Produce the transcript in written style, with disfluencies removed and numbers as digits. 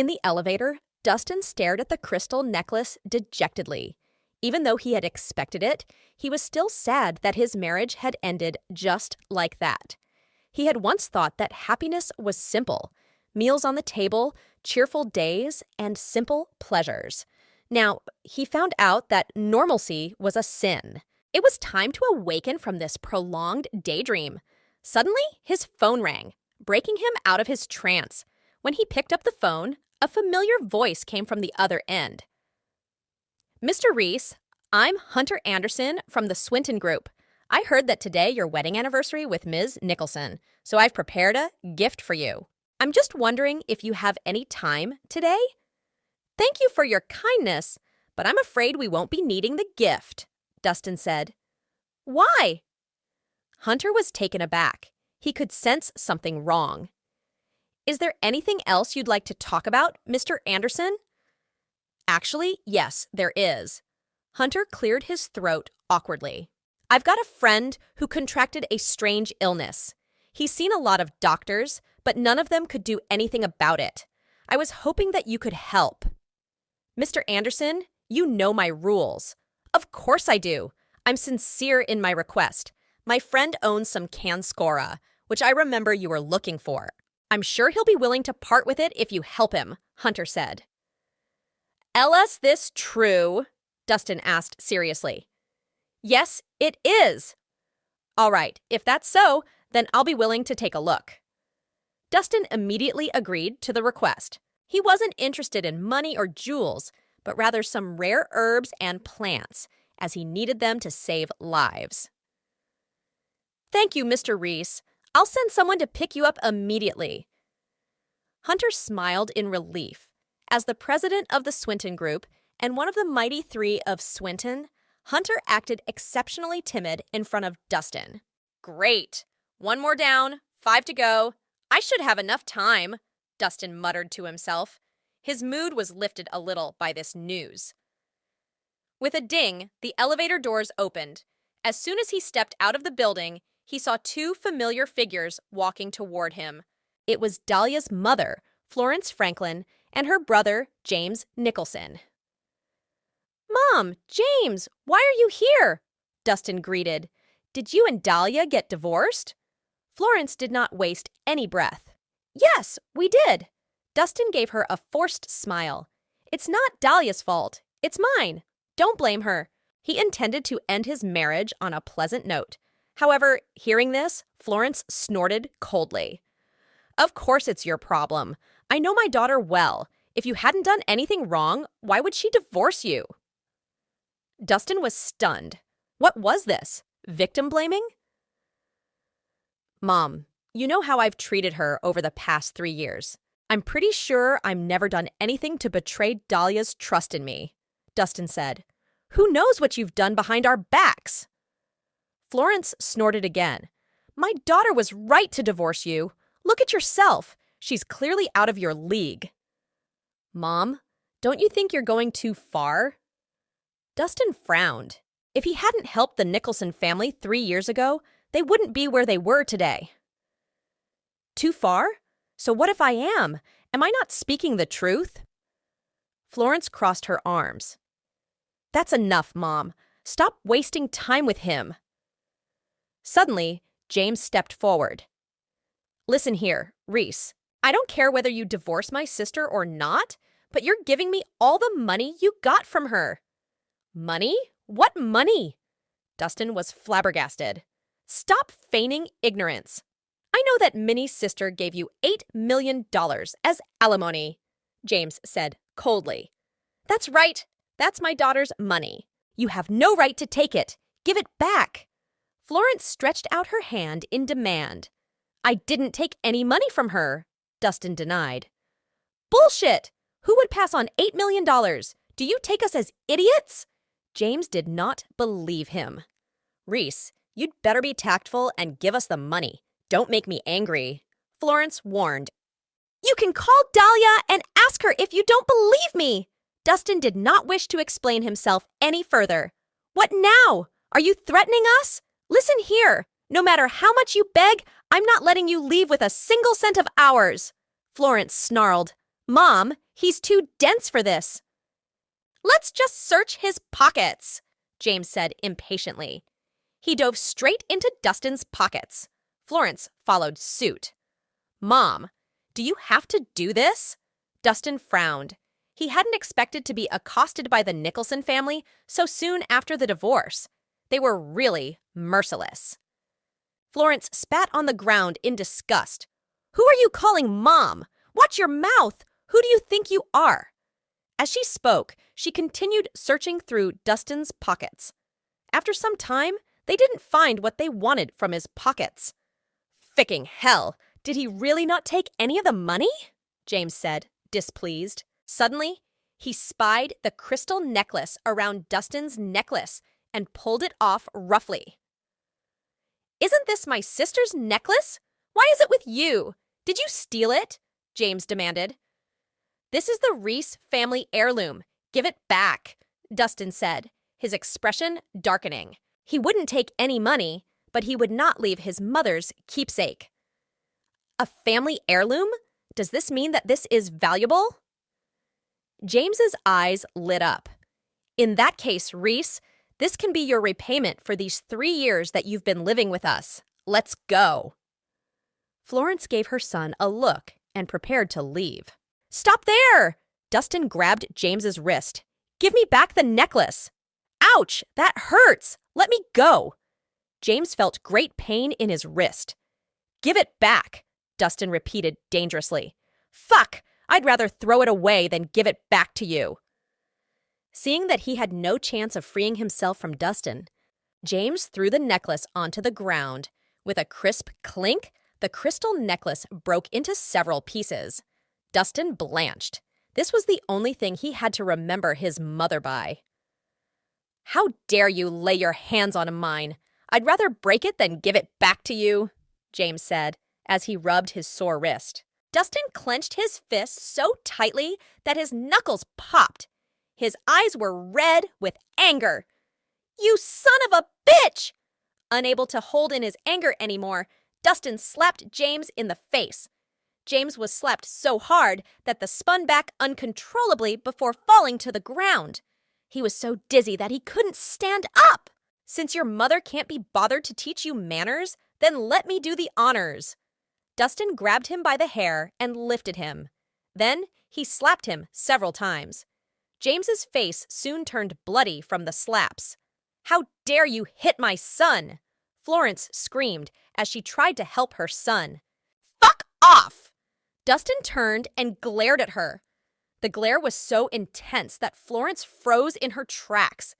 In the elevator, Dustin stared at the crystal necklace dejectedly. Even though he had expected it, he was still sad that his marriage had ended just like that. He had once thought that happiness was simple: meals on the table, cheerful days, and simple pleasures. Now, he found out that normalcy was a sin. It was time to awaken from this prolonged daydream. Suddenly, his phone rang, breaking him out of his trance. When he picked up the phone, a familiar voice came from the other end. "Mr. Rhys, I'm Hunter Anderson from the Swinton Group. I heard that today your wedding anniversary with Ms. Nicholson, so I've prepared a gift for you. I'm just wondering if you have any time today?" "Thank you for your kindness, but I'm afraid we won't be needing the gift," Dustin said. "Why?" Hunter was taken aback. He could sense something wrong. "Is there anything else you'd like to talk about, Mr. Anderson?" "Actually, yes, there is." Hunter cleared his throat awkwardly. "I've got a friend who contracted a strange illness. He's seen a lot of doctors, but none of them could do anything about it. I was hoping that you could help." "Mr. Anderson, you know my rules." "Of course I do. I'm sincere in my request. My friend owns some Canscora, which I remember you were looking for. I'm sure he'll be willing to part with it if you help him," Hunter said. "Is this true?" Dustin asked seriously. "Yes, it is." "All right, if that's so, then I'll be willing to take a look." Dustin immediately agreed to the request. He wasn't interested in money or jewels, but rather some rare herbs and plants, as he needed them to save lives. "Thank you, Mr. Rhys. I'll send someone to pick you up immediately." Hunter smiled in relief. As the president of the Swinton Group and one of the mighty three of Swinton, Hunter acted exceptionally timid in front of Dustin. "Great. One more down, 5 to go. I should have enough time," Dustin muttered to himself. His mood was lifted a little by this news. With a ding, the elevator doors opened. As soon as he stepped out of the building, he saw 2 familiar figures walking toward him. It was Dahlia's mother, Florence Franklin, and her brother, James Nicholson. "Mom, James, why are you here?" Dustin greeted. "Did you and Dahlia get divorced?" Florence did not waste any breath. "Yes, we did." Dustin gave her a forced smile. "It's not Dahlia's fault. It's mine. Don't blame her." He intended to end his marriage on a pleasant note. However, hearing this, Florence snorted coldly. "Of course it's your problem. I know my daughter well. If you hadn't done anything wrong, why would she divorce you?" Dustin was stunned. What was this? Victim blaming? "Mom, you know how I've treated her over the past 3 years. I'm pretty sure I've never done anything to betray Dahlia's trust in me," Dustin said. "Who knows what you've done behind our backs?" Florence snorted again. "My daughter was right to divorce you. Look at yourself. She's clearly out of your league." "Mom, don't you think you're going too far?" Dustin frowned. If he hadn't helped the Nicholson family 3 years ago, they wouldn't be where they were today. "Too far? So what if I am? Am I not speaking the truth?" Florence crossed her arms. "That's enough, Mom. Stop wasting time with him." Suddenly, James stepped forward. "Listen here, Rhys. I don't care whether you divorce my sister or not, but you're giving me all the money you got from her." "Money? What money?" Dustin was flabbergasted. "Stop feigning ignorance. I know that Minnie's sister gave you $8 million as alimony," James said coldly. "That's right. That's my daughter's money. You have no right to take it. Give it back." Florence stretched out her hand in demand. "I didn't take any money from her," Dustin denied. "Bullshit! Who would pass on $8 million? Do you take us as idiots?" James did not believe him. "Rhys, you'd better be tactful and give us the money. Don't make me angry," Florence warned. "You can call Dahlia and ask her if you don't believe me." Dustin did not wish to explain himself any further. "What now? Are you threatening us? Listen here. No matter how much you beg, I'm not letting you leave with a single cent of ours." Florence snarled. "Mom, He's too dense for this. Let's just search his pockets, James said impatiently. He dove straight into Dustin's pockets. Florence followed suit. Mom, do you have to do this? Dustin frowned. He hadn't expected to be accosted by the Nicholson family so soon after the divorce. They were really merciless. Florence spat on the ground in disgust. Who are you calling Mom? Watch your mouth! Who do you think you are? As she spoke, she continued searching through Dustin's pockets. After some time, they didn't find what they wanted from his pockets. Ficking hell! Did he really not take any of the money? James said, displeased. Suddenly, he spied the crystal necklace around Dustin's necklace and pulled it off roughly. Isn't this my sister's necklace? Why is it with you? Did you steal it? James demanded. This is the Rhys family heirloom. Give it back, Dustin said, his expression darkening. He wouldn't take any money, but he would not leave his mother's keepsake. A family heirloom? Does this mean that this is valuable? James's eyes lit up. In that case, Rhys, this can be your repayment for these 3 years that you've been living with us. Let's go. Florence gave her son a look and prepared to leave. Stop there! Dustin grabbed James's wrist. Give me back the necklace. Ouch! That hurts! Let me go! James felt great pain in his wrist. Give it back, Dustin repeated dangerously. Fuck! I'd rather throw it away than give it back to you. Seeing that he had no chance of freeing himself from Dustin, James threw the necklace onto the ground. With a crisp clink, the crystal necklace broke into several pieces. Dustin blanched. This was the only thing he had to remember his mother by. How dare you lay your hands on mine? I'd rather break it than give it back to you, James said, as he rubbed his sore wrist. Dustin clenched his fists so tightly that his knuckles popped. His eyes were red with anger. You son of a bitch! Unable to hold in his anger anymore, Dustin slapped James in the face. James was slapped so hard that the spun back uncontrollably before falling to the ground. He was so dizzy that he couldn't stand up. Since your mother can't be bothered to teach you manners, then let me do the honors. Dustin grabbed him by the hair and lifted him. Then he slapped him several times. James's face soon turned bloody from the slaps. How dare you hit my son? Florence screamed as she tried to help her son. Fuck off! Dustin turned and glared at her. The glare was so intense that Florence froze in her tracks.